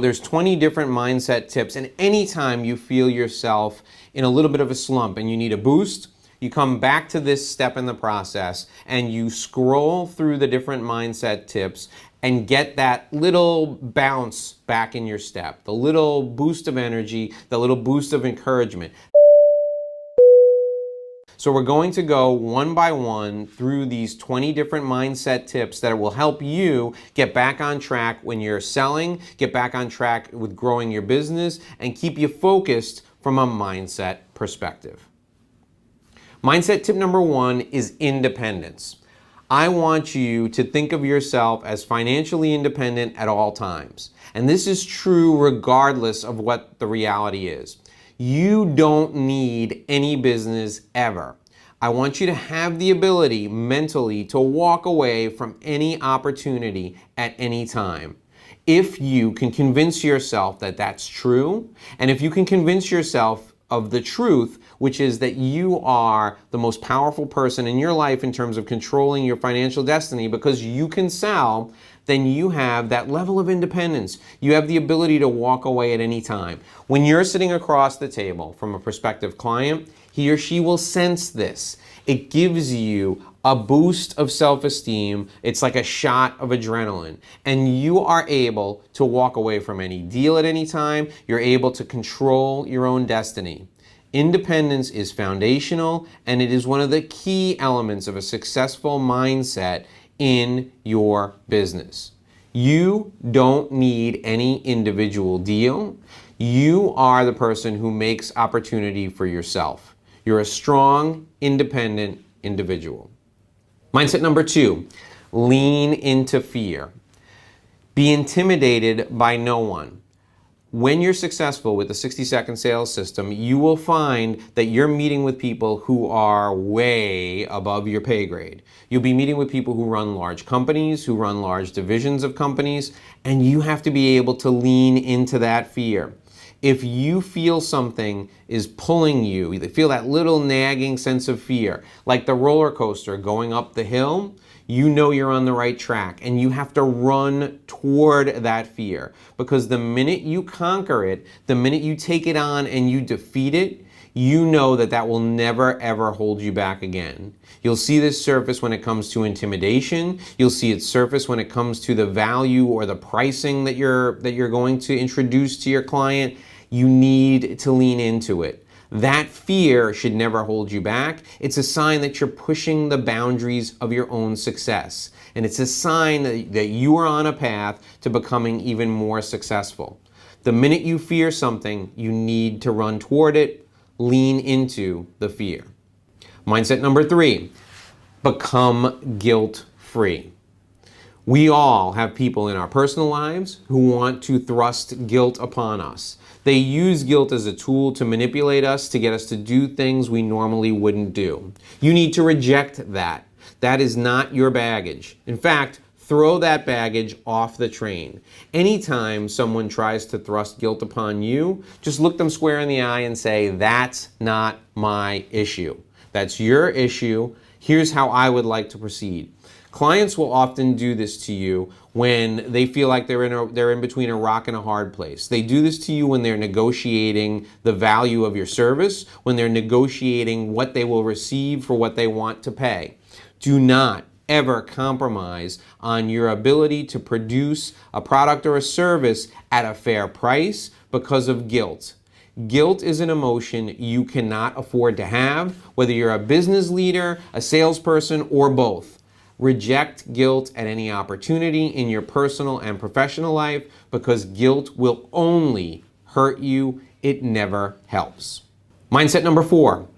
There's 20 different mindset tips, and anytime you feel yourself in a little bit of a slump and you need a boost, you come back to this step in the process and you scroll through the different mindset tips and get that little bounce back in your step, the little boost of energy, the little boost of encouragement. So we're going to go one by one through these 20 different mindset tips that will help you get back on track when you're selling, get back on track with growing your business, and keep you focused from a mindset perspective. Mindset tip number 1 is independence. I want you to think of yourself as financially independent at all times. And this is true regardless of what the reality is. You don't need any business ever. I want you to have the ability mentally to walk away from any opportunity at any time. If you can convince yourself that that's true, and if you can convince yourself of the truth, which is that you are the most powerful person in your life in terms of controlling your financial destiny because you can sell, then you have that level of independence. You have the ability to walk away at any time. When you're sitting across the table from a prospective client, he or she will sense this. It gives you a boost of self-esteem. It's like a shot of adrenaline. And you are able to walk away from any deal at any time. You're able to control your own destiny. Independence is foundational, and it is one of the key elements of a successful mindset in your business. You don't need any individual deal. You are the person who makes opportunity for yourself. You're a strong, independent individual. Mindset number 2, lean into fear. Be intimidated by no one. When you're successful with the 60-second sales system, you will find that you're meeting with people who are way above your pay grade. You'll be meeting with people who run large companies, who run large divisions of companies, and you have to be able to lean into that fear. If you feel something is pulling you, you feel that little nagging sense of fear, like the roller coaster going up the hill, you know you're on the right track, and you have to run toward that fear, because the minute you conquer it, the minute you take it on and you defeat it, you know that that will never ever hold you back again. You'll see this surface when it comes to intimidation. You'll see it surface when it comes to the value or the pricing that you're going to introduce to your client. You need to lean into it. That fear should never hold you back. It's a sign that you're pushing the boundaries of your own success. And it's a sign that you are on a path to becoming even more successful. The minute you fear something, you need to run toward it, lean into the fear. Mindset number 3, become guilt-free. We all have people in our personal lives who want to thrust guilt upon us. They use guilt as a tool to manipulate us, to get us to do things we normally wouldn't do. You need to reject that. That is not your baggage. In fact, throw that baggage off the train. Anytime someone tries to thrust guilt upon you, just look them square in the eye and say, that's not my issue. That's your issue. Here's how I would like to proceed. Clients will often do this to you when they feel like they're in between a rock and a hard place. They do this to you when they're negotiating the value of your service, when they're negotiating what they will receive for what they want to pay. Do not ever compromise on your ability to produce a product or a service at a fair price because of guilt. Guilt is an emotion you cannot afford to have, whether you're a business leader, a salesperson, or both. Reject guilt at any opportunity in your personal and professional life, because guilt will only hurt you. It never helps. Mindset number 4,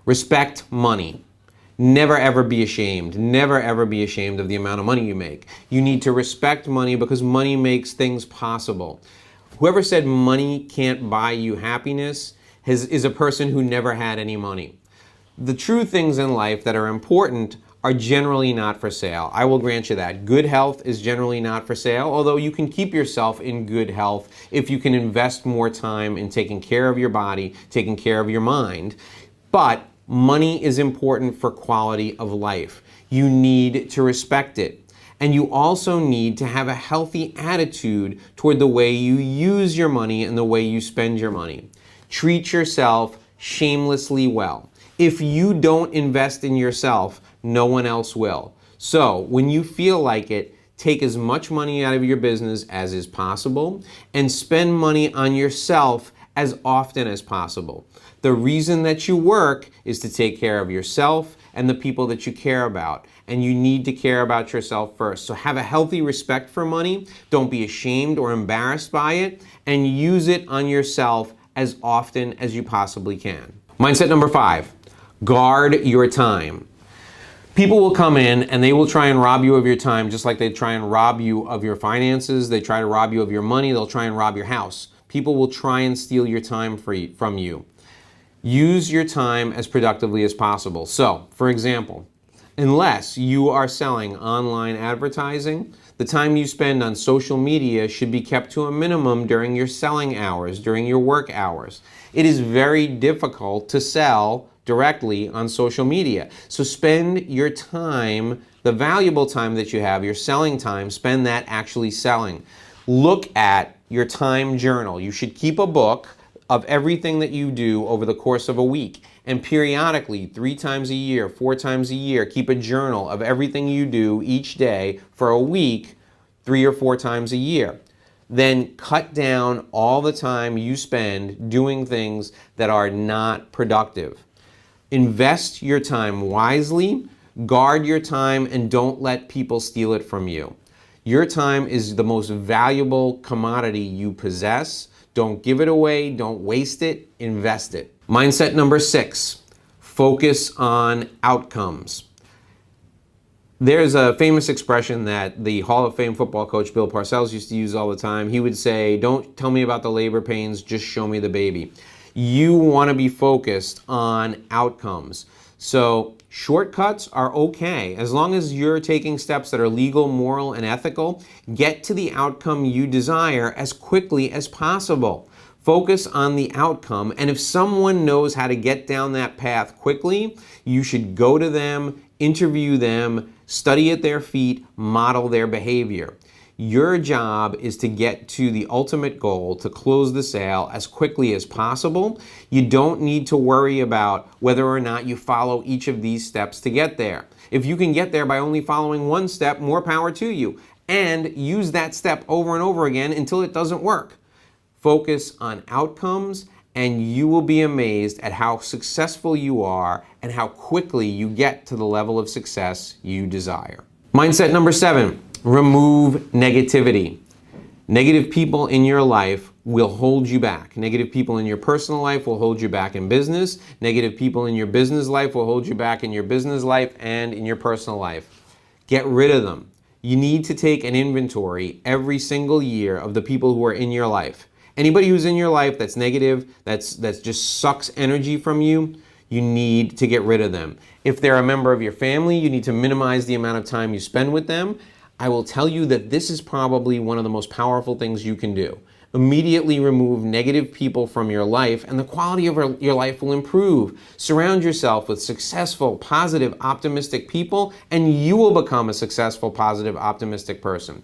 respect money. Never ever be ashamed. Never ever be ashamed of the amount of money you make. You need to respect money because money makes things possible. Whoever said money can't buy you happiness is a person who never had any money. The true things in life that are important are generally not for sale. I will grant you that. Good health is generally not for sale, although you can keep yourself in good health if you can invest more time in taking care of your body, taking care of your mind. But money is important for quality of life. You need to respect it. And you also need to have a healthy attitude toward the way you use your money and the way you spend your money. Treat yourself shamelessly well. If you don't invest in yourself, no one else will. So when you feel like it, take as much money out of your business as is possible and spend money on yourself as often as possible. The reason that you work is to take care of yourself and the people that you care about. And you need to care about yourself first. So have a healthy respect for money. Don't be ashamed or embarrassed by it, and use it on yourself as often as you possibly can. Mindset number 5, guard your time. People will come in and they will try and rob you of your time just like they try and rob you of your finances. They try to rob you of your money. They'll try and rob your house. People will try and steal your time from you. Use your time as productively as possible. So, for example, unless you are selling online advertising, the time you spend on social media should be kept to a minimum during your selling hours, during your work hours. It is very difficult to sell directly on social media. So spend your time, the valuable time that you have, your selling time, spend that actually selling. Look at your time journal. You should keep a book of everything that you do over the course of a week. And periodically, 3 times a year, 4 times a year, keep a journal of everything you do each day for a week, 3 or 4 times a year. Then cut down all the time you spend doing things that are not productive. Invest your time wisely, guard your time, and don't let people steal it from you. Your time is the most valuable commodity you possess. Don't give it away, don't waste it, invest it. Mindset number 6, focus on outcomes. There's a famous expression that the Hall of Fame football coach Bill Parcells used to use all the time. He would say, "Don't tell me about the labor pains, just show me the baby." You want to be focused on outcomes. So shortcuts are okay. As long as you're taking steps that are legal, moral, and ethical, get to the outcome you desire as quickly as possible. Focus on the outcome, and if someone knows how to get down that path quickly, you should go to them, interview them, study at their feet, model their behavior. Your job is to get to the ultimate goal, to close the sale as quickly as possible. You don't need to worry about whether or not you follow each of these steps to get there. If you can get there by only following one step, more power to you. And use that step over and over again until it doesn't work. Focus on outcomes, and you will be amazed at how successful you are and how quickly you get to the level of success you desire. Mindset number 7. Remove negativity. Negative people in your life will hold you back. Negative people in your personal life will hold you back in business. Negative people in your business life will hold you back in your business life and in your personal life. Get rid of them. You need to take an inventory every single year of the people who are in your life. Anybody who's in your life that's negative, that's just sucks energy from you, you need to get rid of them. If they're a member of your family, you need to minimize the amount of time you spend with them. I will tell you that this is probably one of the most powerful things you can do. Immediately remove negative people from your life and the quality of your life will improve. Surround yourself with successful, positive, optimistic people and you will become a successful, positive, optimistic person.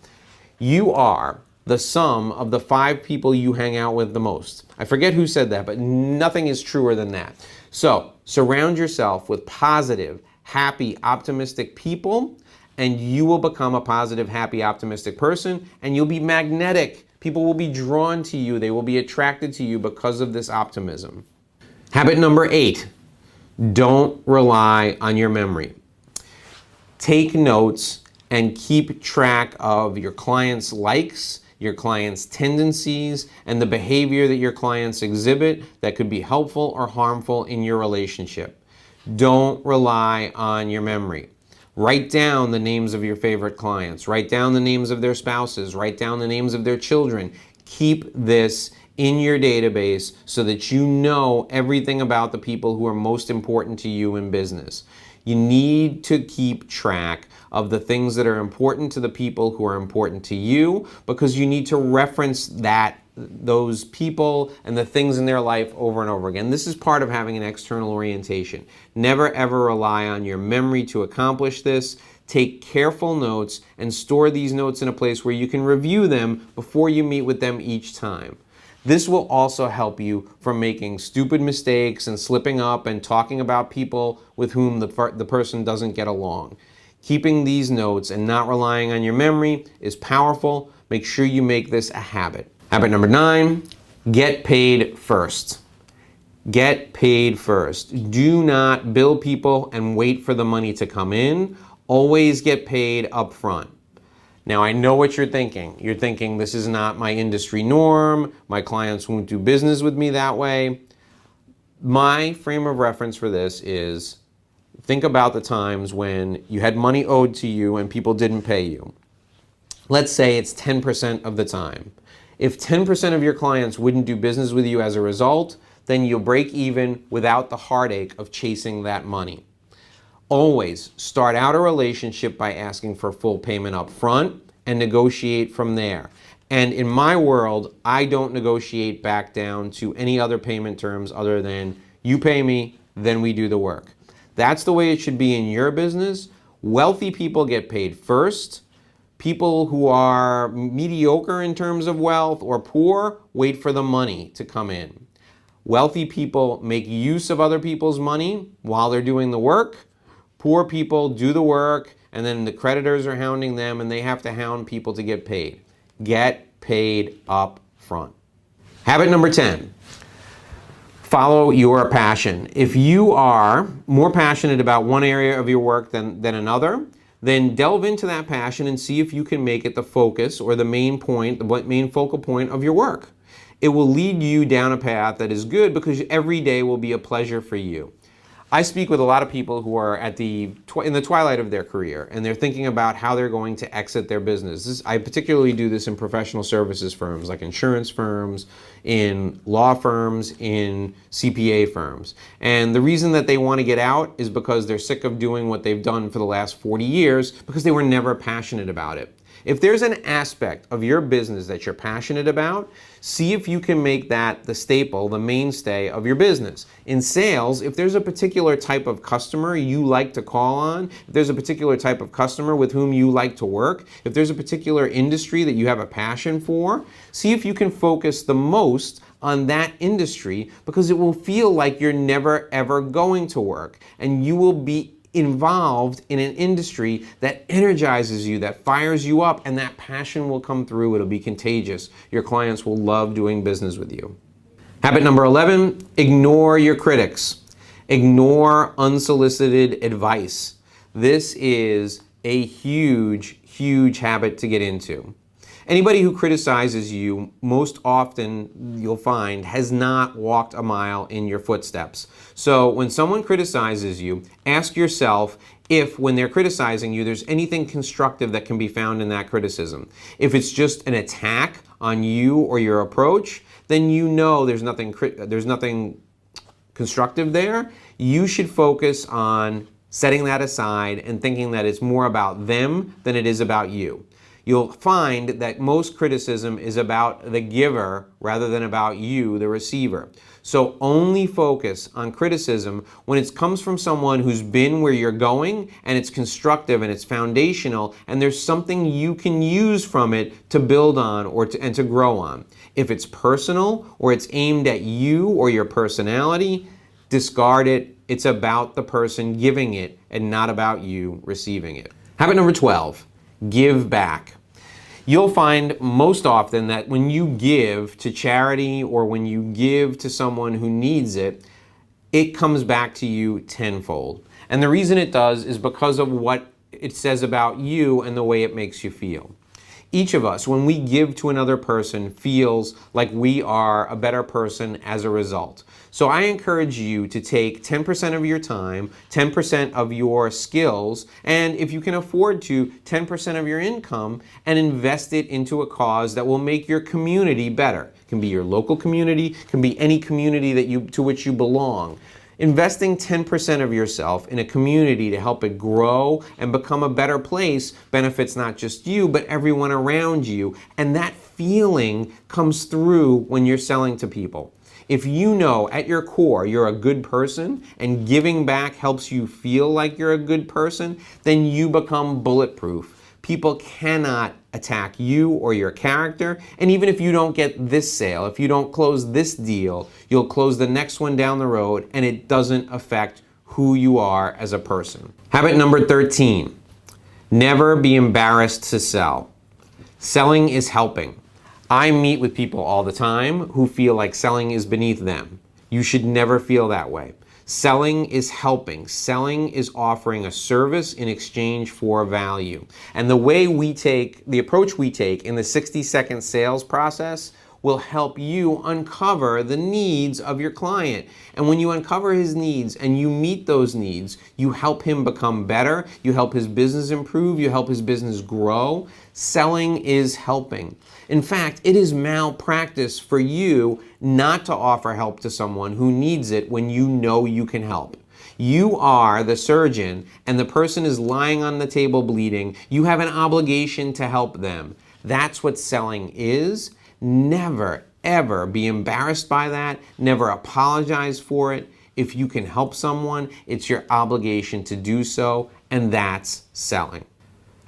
You are the sum of the 5 people you hang out with the most. I forget who said that, but nothing is truer than that. So surround yourself with positive, happy, optimistic people and you will become a positive, happy, optimistic person, and you'll be magnetic. People will be drawn to you. They will be attracted to you because of this optimism. Habit number 8, don't rely on your memory. Take notes and keep track of your clients' likes, your clients' tendencies, and the behavior that your clients exhibit that could be helpful or harmful in your relationship. Don't rely on your memory. Write down the names of your favorite clients. Write down the names of their spouses. Write down the names of their children. Keep this in your database so that you know everything about the people who are most important to you in business. You need to keep track of the things that are important to the people who are important to you because you need to reference those people and the things in their life over and over again. This is part of having an external orientation. Never ever rely on your memory to accomplish this. Take careful notes and store these notes in a place where you can review them before you meet with them each time. This will also help you from making stupid mistakes and slipping up and talking about people with whom the person doesn't get along. Keeping these notes and not relying on your memory is powerful. Make sure you make this a habit. Habit number 9, get paid first. Get paid first. Do not bill people and wait for the money to come in. Always get paid up front. Now, I know what you're thinking. You're thinking, this is not my industry norm. My clients won't do business with me that way. My frame of reference for this is, think about the times when you had money owed to you and people didn't pay you. Let's say it's 10% of the time. If 10% of your clients wouldn't do business with you as a result, then you'll break even without the heartache of chasing that money. Always start out a relationship by asking for full payment up front and negotiate from there. And in my world, I don't negotiate back down to any other payment terms other than you pay me, then we do the work. That's the way it should be in your business. Wealthy people get paid first. People who are mediocre in terms of wealth or poor wait for the money to come in. Wealthy people make use of other people's money while they're doing the work. Poor people do the work, and then the creditors are hounding them, and they have to hound people to get paid. Get paid up front. Habit number 10, follow your passion. If you are more passionate about one area of your work than another, then delve into that passion and see if you can make it the focus or the main point, the main focal point of your work. It will lead you down a path that is good because every day will be a pleasure for you. I speak with a lot of people who are in the twilight of their career, and they're thinking about how they're going to exit their business. I particularly do this in professional services firms, like insurance firms, in law firms, in CPA firms. And the reason that they want to get out is because they're sick of doing what they've done for the last 40 years because they were never passionate about it. If there's an aspect of your business that you're passionate about, see if you can make that the staple, the mainstay of your business. In sales, if there's a particular type of customer you like to call on, if there's a particular type of customer with whom you like to work, if there's a particular industry that you have a passion for, see if you can focus the most on that industry, because it will feel like you're never ever going to work, and you will be involved in an industry that energizes you, that fires you up, and that passion will come through. It'll be contagious. Your clients will love doing business with you. Habit number 11, ignore your critics. Ignore unsolicited advice. This is a huge, huge habit to get into. Anybody who criticizes you, most often you'll find, has not walked a mile in your footsteps. So when someone criticizes you, ask yourself if, when they're criticizing you, there's anything constructive that can be found in that criticism. If it's just an attack on you or your approach, then you know there's nothing constructive there. You should focus on setting that aside and thinking that it's more about them than it is about you. You'll find that most criticism is about the giver rather than about you, the receiver. So only focus on criticism when it comes from someone who's been where you're going and it's constructive and it's foundational and there's something you can use from it to build on and to grow on. If it's personal or it's aimed at you or your personality, discard it. It's about the person giving it and not about you receiving it. Habit number 12, give back. You'll find most often that when you give to charity or when you give to someone who needs it, it comes back to you tenfold. And the reason it does is because of what it says about you and the way it makes you feel. Each of us, when we give to another person, feels like we are a better person as a result. So I encourage you to take 10% of your time, 10% of your skills, and if you can afford to, 10% of your income, and invest it into a cause that will make your community better. It can be your local community, it can be any community to which you belong. Investing 10% of yourself in a community to help it grow and become a better place benefits not just you, but everyone around you. And that feeling comes through when you're selling to people. If you know at your core you're a good person and giving back helps you feel like you're a good person, then you become bulletproof. People cannot attack you or your character, and even if you don't get this sale, if you don't close this deal, you'll close the next one down the road, and it doesn't affect who you are as a person. Habit number 13, never be embarrassed to sell. Selling is helping. I meet with people all the time who feel like selling is beneath them. You should never feel that way. Selling is helping. Selling is offering a service in exchange for value. And the approach we take in the 60-second sales process will help you uncover the needs of your client. And when you uncover his needs and you meet those needs, you help him become better, you help his business improve, you help his business grow. Selling is helping. In fact, it is malpractice for you not to offer help to someone who needs it when you know you can help. You are the surgeon and the person is lying on the table bleeding. You have an obligation to help them. That's what selling is. Never, ever be embarrassed by that. Never apologize for it. If you can help someone, it's your obligation to do so, and that's selling.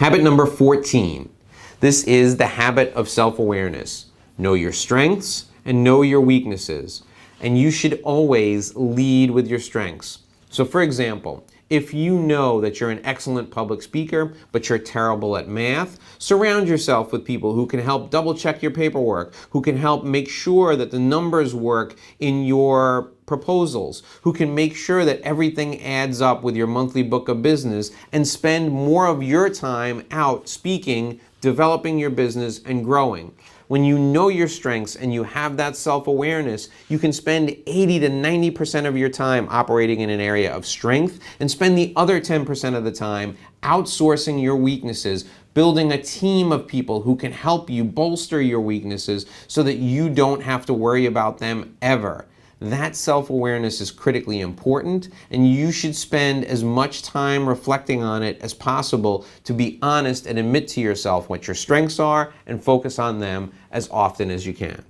Habit number 14. This is the habit of self-awareness. Know your strengths and know your weaknesses. And you should always lead with your strengths. So for example, if you know that you're an excellent public speaker, but you're terrible at math, surround yourself with people who can help double check your paperwork, who can help make sure that the numbers work in your proposals, who can make sure that everything adds up with your monthly book of business, and spend more of your time out speaking, developing your business, and growing. When you know your strengths and you have that self-awareness, you can spend 80 to 90% of your time operating in an area of strength and spend the other 10% of the time outsourcing your weaknesses, building a team of people who can help you bolster your weaknesses so that you don't have to worry about them ever. That self-awareness is critically important, and you should spend as much time reflecting on it as possible to be honest and admit to yourself what your strengths are and focus on them as often as you can.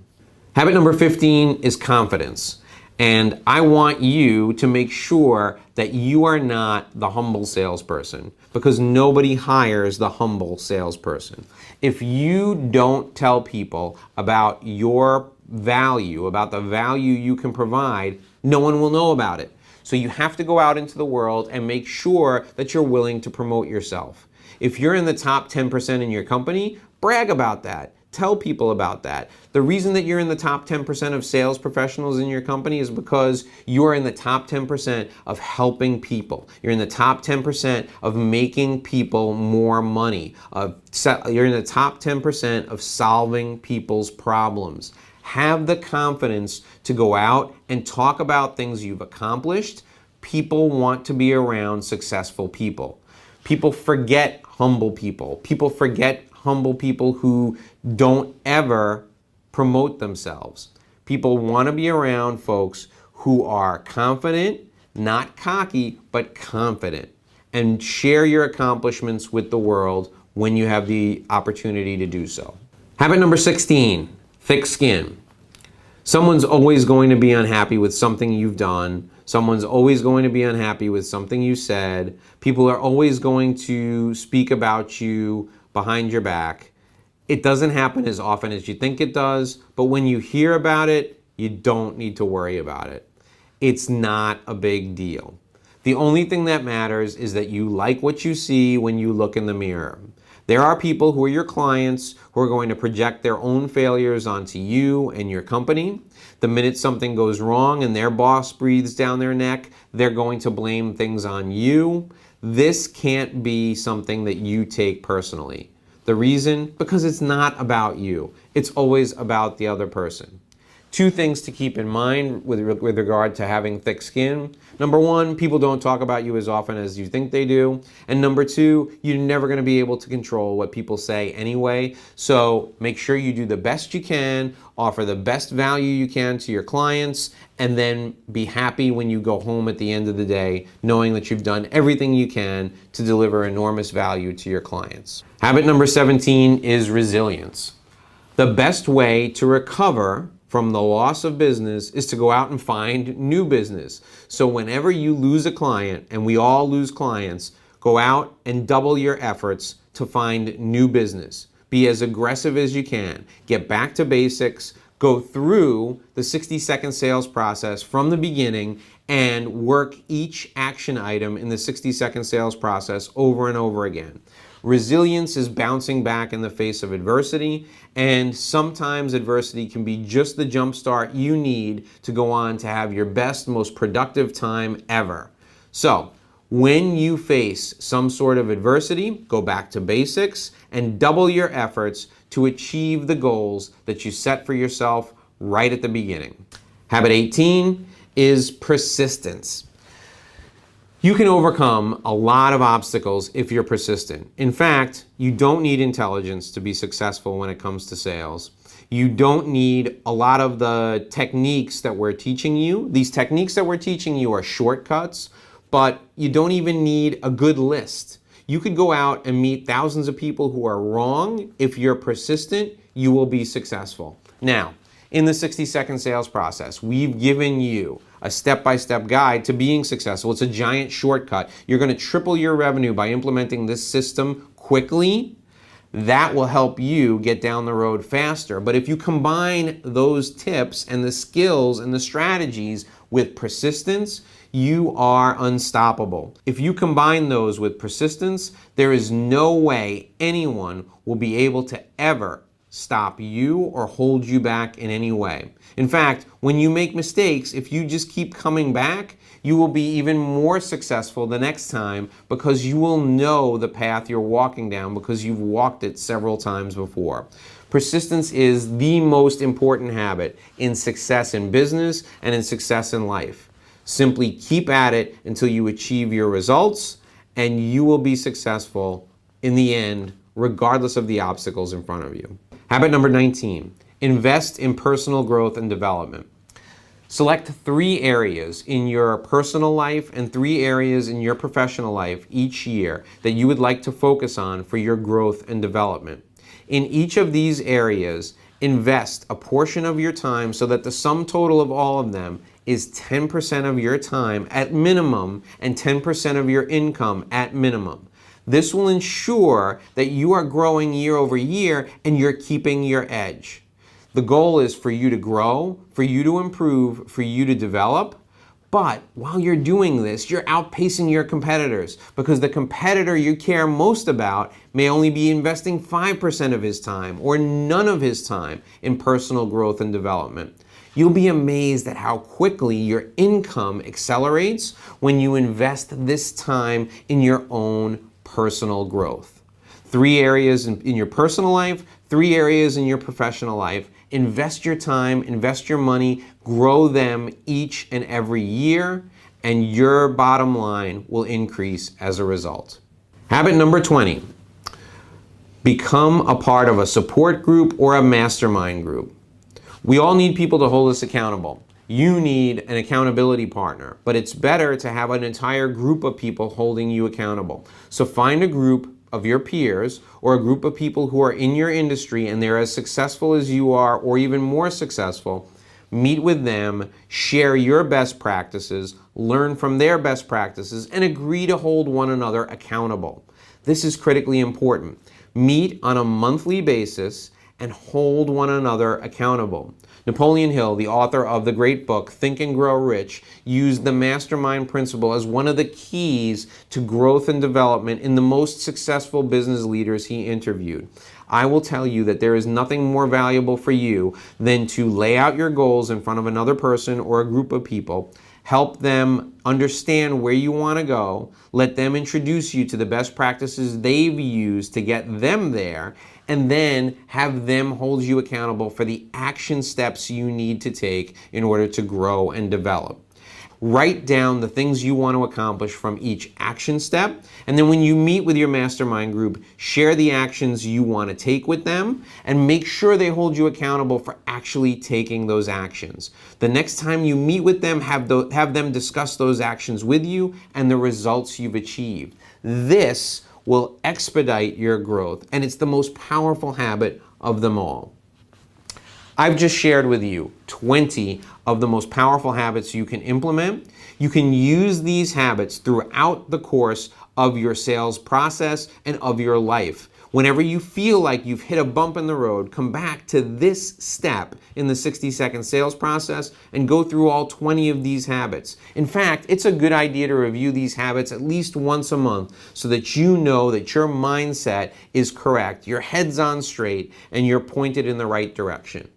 Habit number 15 is confidence. And I want you to make sure that you are not the humble salesperson, because nobody hires the humble salesperson. If you don't tell people about your value, about the value you can provide, no one will know about it. So you have to go out into the world and make sure that you're willing to promote yourself. If you're in the top 10% in your company, brag about that. Tell people about that. The reason that you're in the top 10% of sales professionals in your company is because you're in the top 10% of helping people. You're in the top 10% of making people more money. You're in the top 10% of solving people's problems. Have the confidence to go out and talk about things you've accomplished. People want to be around successful people. People forget humble people. People forget humble people who don't ever promote themselves. People want to be around folks who are confident, not cocky, but confident, and share your accomplishments with the world when you have the opportunity to do so. Habit number 16, thick skin. Someone's always going to be unhappy with something you've done. Someone's always going to be unhappy with something you said. People are always going to speak about you behind your back. It doesn't happen as often as you think it does, but when you hear about it, you don't need to worry about it. It's not a big deal. The only thing that matters is that you like what you see when you look in the mirror. There are people who are your clients who are going to project their own failures onto you and your company. The minute something goes wrong and their boss breathes down their neck, they're going to blame things on you. This can't be something that you take personally. The reason? Because it's not about you. It's always about the other person. Two things to keep in mind with regard to having thick skin. Number one, people don't talk about you as often as you think they do. And number two, you're never going to be able to control what people say anyway. So make sure you do the best you can, offer the best value you can to your clients, and then be happy when you go home at the end of the day, knowing that you've done everything you can to deliver enormous value to your clients. Habit number 17 is resilience. The best way to recover from the loss of business is to go out and find new business. So whenever you lose a client, and we all lose clients, go out and double your efforts to find new business. Be as aggressive as you can. Get back to basics. Go through the 60-second sales process from the beginning and work each action item in the 60-second sales process over and over again. Resilience is bouncing back in the face of adversity, and sometimes adversity can be just the jump start you need to go on to have your best, most productive time ever. So, when you face some sort of adversity, go back to basics and double your efforts to achieve the goals that you set for yourself right at the beginning. Habit 18 is persistence. You can overcome a lot of obstacles if you're persistent. In fact, you don't need intelligence to be successful when it comes to sales. You don't need a lot of the techniques that we're teaching you. These techniques that we're teaching you are shortcuts, but you don't even need a good list. You could go out and meet thousands of people who are wrong. If you're persistent, you will be successful. Now, in the 60-second sales process, we've given you a step-by-step guide to being successful. It's a giant shortcut. You're going to triple your revenue by implementing this system quickly. That will help you get down the road faster. But if you combine those tips and the skills and the strategies with persistence, you are unstoppable. If you combine those with persistence, there is no way anyone will be able to ever stop you or hold you back in any way. In fact, when you make mistakes, if you just keep coming back, you will be even more successful the next time because you will know the path you're walking down because you've walked it several times before. Persistence is the most important habit in success in business and in success in life. Simply keep at it until you achieve your results, and you will be successful in the end, regardless of the obstacles in front of you. Habit number 19, invest in personal growth and development. Select 3 areas in your personal life and 3 areas in your professional life each year that you would like to focus on for your growth and development. In each of these areas, invest a portion of your time so that the sum total of all of them is 10% of your time at minimum and 10% of your income at minimum. This will ensure that you are growing year over year and you're keeping your edge. The goal is for you to grow, for you to improve, for you to develop. But while you're doing this, you're outpacing your competitors because the competitor you care most about may only be investing 5% of his time or none of his time in personal growth and development. You'll be amazed at how quickly your income accelerates when you invest this time in your own personal growth. 3 areas in your personal life, 3 areas in your professional life. Invest your time, invest your money, grow them each and every year, and your bottom line will increase as a result. Habit number 20, become a part of a support group or a mastermind group. We all need people to hold us accountable. You need an accountability partner, but it's better to have an entire group of people holding you accountable. So find a group of your peers or a group of people who are in your industry and they're as successful as you are or even more successful. Meet with them, share your best practices, learn from their best practices, and agree to hold one another accountable. This is critically important. Meet on a monthly basis and hold one another accountable. Napoleon Hill, the author of the great book, Think and Grow Rich, used the mastermind principle as one of the keys to growth and development in the most successful business leaders he interviewed. I will tell you that there is nothing more valuable for you than to lay out your goals in front of another person or a group of people, help them understand where you want to go, let them introduce you to the best practices they've used to get them there, and then have them hold you accountable for the action steps you need to take in order to grow and develop. Write down the things you want to accomplish from each action step, and then when you meet with your mastermind group, share the actions you want to take with them, and make sure they hold you accountable for actually taking those actions. The next time you meet with them, have them discuss those actions with you and the results you've achieved. This will expedite your growth, and it's the most powerful habit of them all. I've just shared with you 20 of the most powerful habits you can implement. You can use these habits throughout the course of your sales process and of your life. Whenever you feel like you've hit a bump in the road, come back to this step in the 60-second sales process and go through all 20 of these habits. In fact, it's a good idea to review these habits at least once a month so that you know that your mindset is correct, your head's on straight, and you're pointed in the right direction.